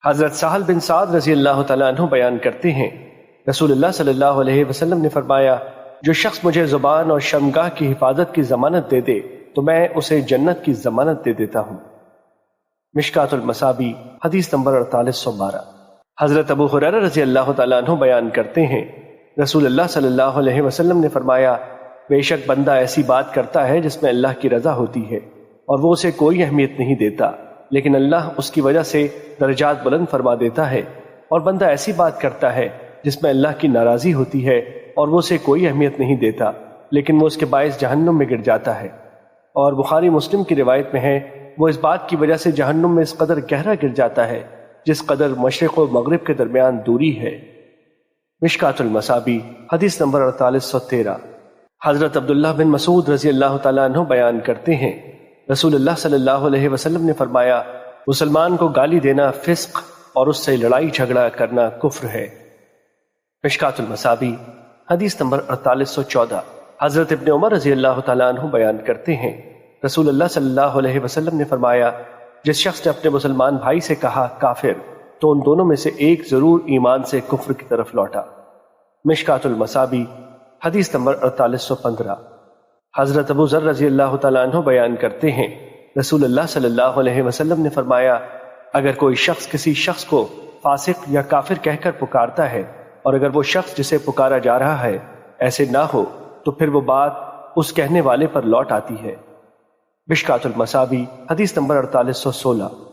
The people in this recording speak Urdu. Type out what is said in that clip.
حضرت سہل بن سعد رضی اللہ تعالیٰ عنہ بیان کرتے ہیں، رسول اللہ صلی اللہ علیہ وسلم نے فرمایا، جو شخص مجھے زبان اور شرمگاہ کی حفاظت کی ضمانت دے دے تو میں اسے جنت کی ضمانت دے دیتا ہوں۔ مشکات المصابیح حدیث نمبر 4812۔ حضرت ابو ہریرہ رضی اللہ تعالیٰ عنہ بیان کرتے ہیں، رسول اللہ صلی اللہ علیہ وسلم نے فرمایا، بے شک بندہ ایسی بات کرتا ہے جس میں اللہ کی رضا ہوتی ہے اور وہ اسے کوئی اہمیت نہیں دیتا، لیکن اللہ اس کی وجہ سے درجات بلند فرما دیتا ہے، اور بندہ ایسی بات کرتا ہے جس میں اللہ کی ناراضی ہوتی ہے اور وہ اسے کوئی اہمیت نہیں دیتا، لیکن وہ اس کے باعث جہنم میں گر جاتا ہے۔ اور بخاری مسلم کی روایت میں ہے، وہ اس بات کی وجہ سے جہنم میں اس قدر گہرا گر جاتا ہے جس قدر مشرق و مغرب کے درمیان دوری ہے۔ مشکات المصابیح حدیث نمبر 4813۔ حضرت عبداللہ بن مسعود رضی اللہ تعالیٰ عنہ بیان کرتے ہیں، رسول اللہ صلی اللہ علیہ وسلم نے فرمایا، مسلمان کو گالی دینا فسق اور اس سے لڑائی جھگڑا کرنا کفر ہے۔ مشکات المصابیح حدیث نمبر 4814۔ حضرت ابن عمر رضی اللہ تعالیٰ عنہ بیان کرتے ہیں، رسول اللہ صلی اللہ علیہ وسلم نے فرمایا، جس شخص نے اپنے مسلمان بھائی سے کہا کافر تو ان دونوں میں سے ایک ضرور ایمان سے کفر کی طرف لوٹا۔ مشکات المصابیح حدیث نمبر 4815۔ حضرت ابو ذر رضی اللہ تعالیٰ عنہ بیان کرتے ہیں، رسول اللہ صلی اللہ علیہ وسلم نے فرمایا، اگر کوئی شخص کسی شخص کو فاسق یا کافر کہہ کر پکارتا ہے اور اگر وہ شخص جسے پکارا جا رہا ہے ایسے نہ ہو تو پھر وہ بات اس کہنے والے پر لوٹ آتی ہے۔ مشکات المصابیح حدیث نمبر 4816۔